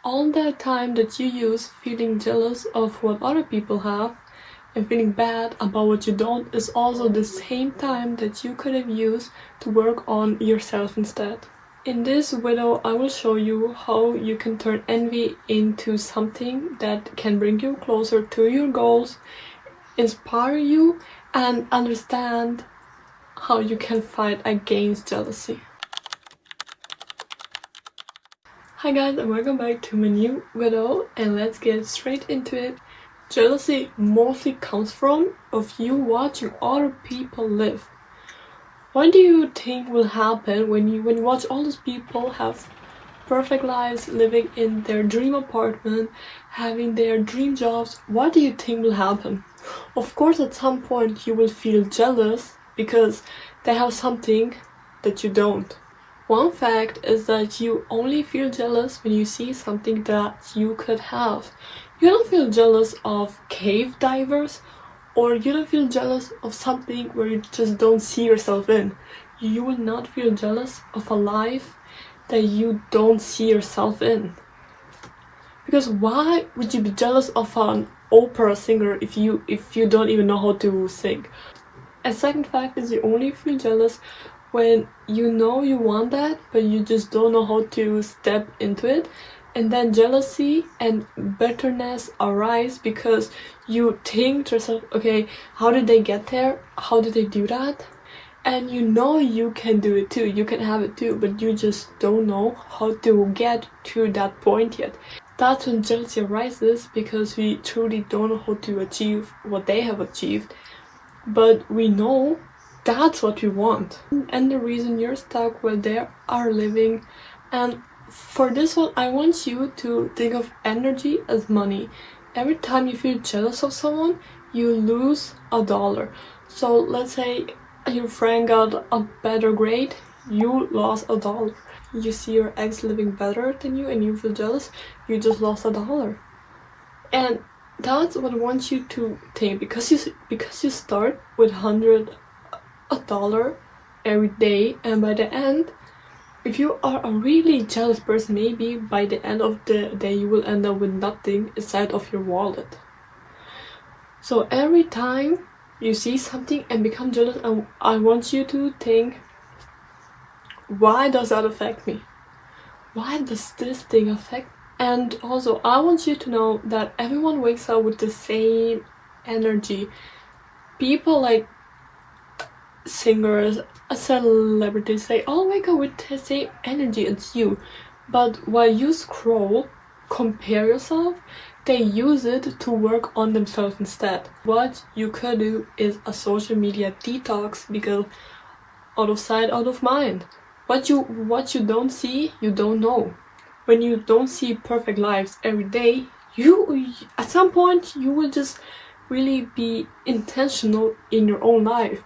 All that time that you use feeling jealous of what other people have and feeling bad about what you don't is also the same time that you could have used to work on yourself instead. In this video, I will show you how you can turn envy into something that can bring you closer to your goals, inspire you, and understand how you can fight against jealousy. Hi guys, and welcome back to my new video, and let's get straight into it. Jealousy mostly comes from you watching other people live. What do you think will happen when you watch all those people have perfect lives, living in their dream apartment, having their dream jobs? What do you think will happen? Of course, at some point you will feel jealous because they have something that you don't. One fact is that you only feel jealous when you see something that you could have. You don't feel jealous of cave divers, or you don't feel jealous of something where you just don't see yourself in. You will not feel jealous of a life that you don't see yourself in. Because why would you be jealous of an opera singer if you don't even know how to sing? A second fact is you only feel jealous when you know you want that, but you just don't know how to step into it. And then jealousy and bitterness arise because you think to yourself, okay, how did they get there? How did they do that? And you know you can do it too, you can have it too, but you just don't know how to get to that point yet. That's when jealousy arises, because we truly don't know how to achieve what they have achieved, but we know that's what we want. And the reason you're stuck where they are living. And for this one, I want you to think of energy as money. Every time you feel jealous of someone, you lose $1. So let's say your friend got a better grade, you lost $1. You see your ex living better than you and you feel jealous, you just lost $1. And that's what I want you to think, because you start with $100 every day, and by the end, if you are a really jealous person, maybe by the end of the day you will end up with nothing inside of your wallet. So every time you see something and become jealous, I want you to think, why does that affect me? Why does this thing affect me? And also, I want you to know that everyone wakes up with the same energy. People like singers, celebrities, they all wake up with the same energy as you. But while you scroll, compare yourself, they use it to work on themselves instead. What you could do is a social media detox, because out of sight, out of mind. What you don't see, you don't know. When you don't see perfect lives every day, you at some point you will just really be intentional in your own life.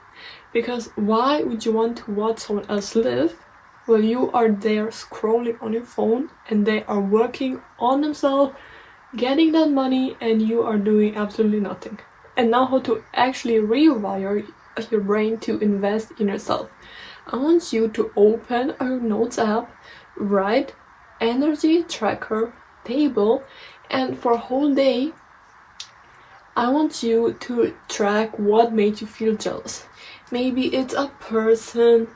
Because why would you want to watch someone else live while you are there scrolling on your phone and they are working on themselves, getting that money, and you are doing absolutely nothing? And now, how to actually rewire your brain to invest in yourself. I want you to open your notes app, write energy tracker table, and for a whole day I want you to track what made you feel jealous. Maybe it's a person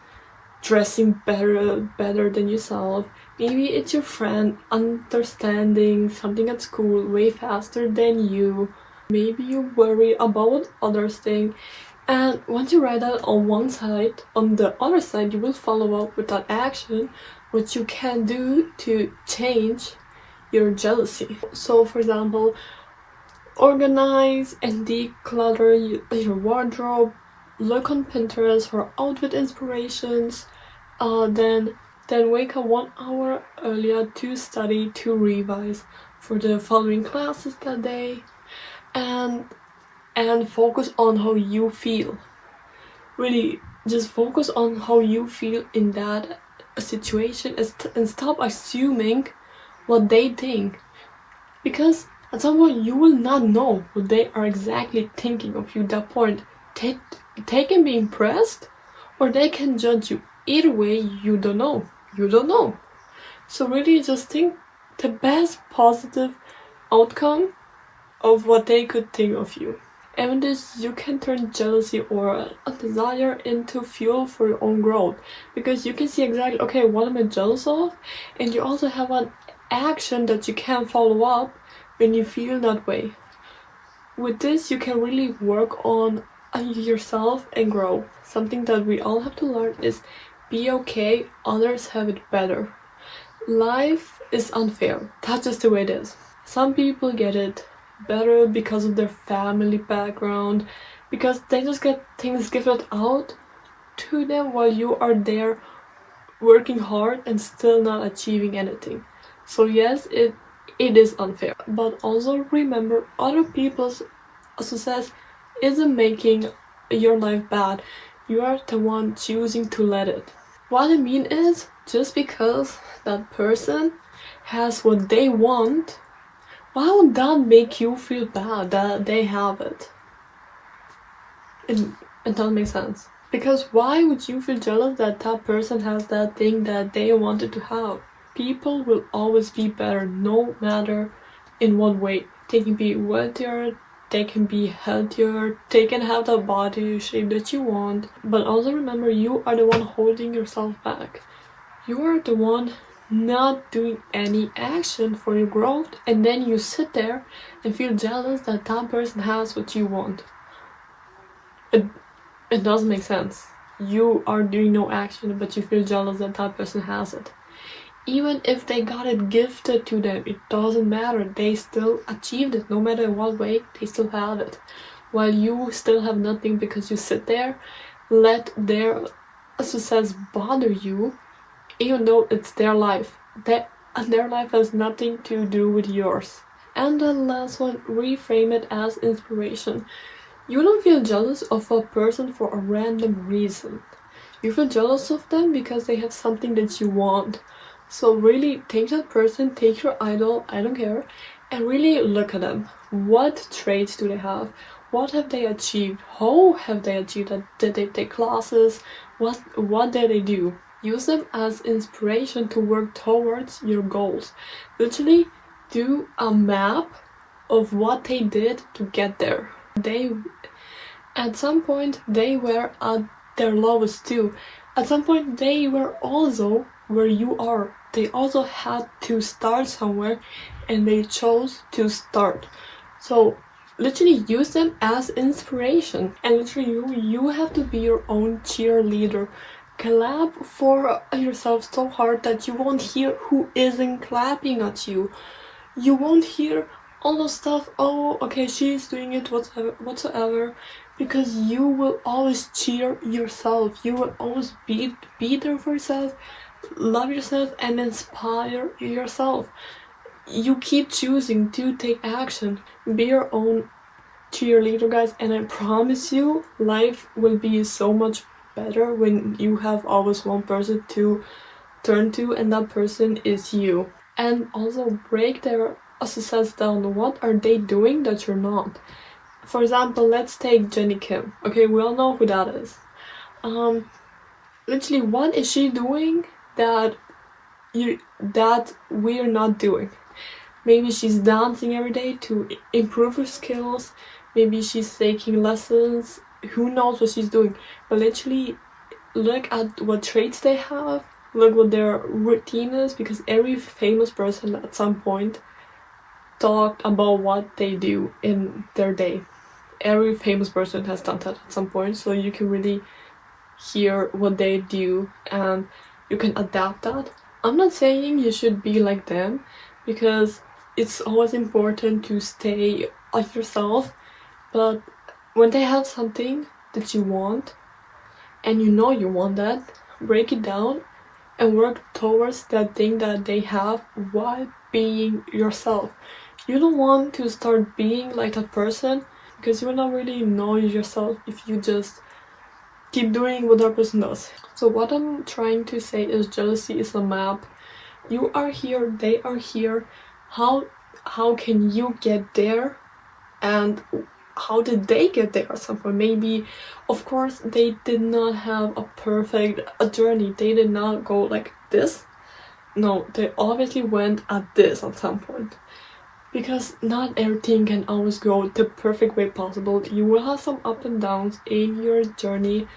dressing better than yourself. Maybe it's your friend understanding something at school way faster than you. Maybe you worry about what others think. And once you write that on one side, on the other side you will follow up with that action, what you can do to change your jealousy. So for example, organize and declutter your wardrobe, look on Pinterest for outfit inspirations, then wake up 1 hour earlier to study, to revise for the following classes that day, and focus on how you feel. Really, just focus on how you feel in that situation, and stop assuming what they think. Because at some point you will not know what they are exactly thinking of you at that point. They can be impressed or they can judge you. Either way, you don't know. So really just think the best positive outcome of what they could think of you. And with this, you can turn jealousy or a desire into fuel for your own growth, because you can see exactly, okay, what am I jealous of? And you also have an action that you can follow up when you feel that way. With this, you can really work on yourself and grow. Something that we all have to learn is be okay, others have it better. Life is unfair. That's just the way it is. Some people get it better because of their family background, because they just get things given out to them while you are there working hard and still not achieving anything. So yes, it is unfair. But also remember, other people's success isn't making your life bad. You are the one choosing to let it. What I mean is, just because that person has what they want, why would that make you feel bad that they have it? It doesn't make sense. Because why would you feel jealous that that person has that thing that they wanted to have? People will always be better, no matter in what way. They can be wealthier, they can be healthier, they can have the body shape that you want. But also remember, you are the one holding yourself back. You are the one not doing any action for your growth, and then you sit there and feel jealous that that person has what you want. It doesn't make sense. You are doing no action, but you feel jealous that that person has it. Even if they got it gifted to them, it doesn't matter. They still achieved it. No matter in what way, they still have it. While you still have nothing because you sit there, let their success bother you, even though it's their life. Their life has nothing to do with yours. And the last one, reframe it as inspiration. You don't feel jealous of a person for a random reason. You feel jealous of them because they have something that you want. So really take that person, take your idol, I don't care, and really look at them. What traits do they have? What have they achieved? How have they achieved that? Did they take classes? What did they do? Use them as inspiration to work towards your goals. Literally do a map of what they did to get there. At some point they were at their lowest too. At some point they were also where you are. They also had to start somewhere and they chose to start. So literally use them as inspiration, and literally you have to be your own cheerleader. Clap for yourself so hard that you won't hear who isn't clapping at you. You won't hear all those stuff, oh okay, she's doing it whatsoever, because you will always cheer yourself. You will always be there for yourself, love yourself, and inspire yourself. You keep choosing to take action. Be your own cheerleader, guys, and I promise you life will be so much better when you have always one person to turn to, and that person is you. And also break their success down. What are they doing that you're not? For example, let's take Jenny Kim. Okay, we all know who that is. Literally, what is she doing that we're not doing? Maybe she's dancing every day to improve her skills. Maybe she's taking lessons. Who knows what she's doing? But literally, look at what traits they have. Look what their routine is, because every famous person at some point talked about what they do in their day. Every famous person has done that at some point, so you can really hear what they do and you can adapt that. I'm not saying you should be like them, because it's always important to stay like yourself, but when they have something that you want and you know you want that, break it down and work towards that thing that they have while being yourself. You don't want to start being like that person, because you will not really know yourself if you just keep doing what that person does. So what I'm trying to say is, jealousy is a map. You are here, they are here. How can you get there? And how did they get there at some point? Maybe, of course, they did not have a perfect journey. They did not go like this. no, they obviously went at this at some point. Because not everything can always go the perfect way possible. You will have some up and downs in your journey,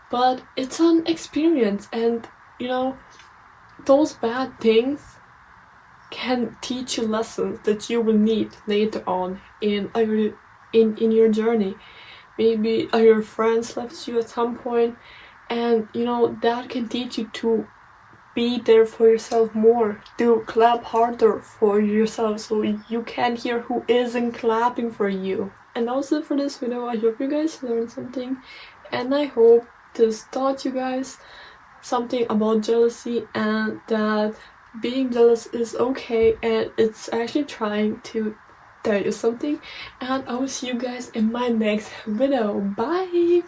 but it's an experience, and you know, those bad things can teach you lessons that you will need later on in your journey. Maybe your friends left you at some point, and you know that can teach you to be there for yourself more, to clap harder for yourself so you can hear who isn't clapping for you. And also for this video, I hope you guys learned something, and I hope this taught you guys something about jealousy, and that being jealous is okay and it's actually trying to tell you something. And I will see you guys in my next video. Bye!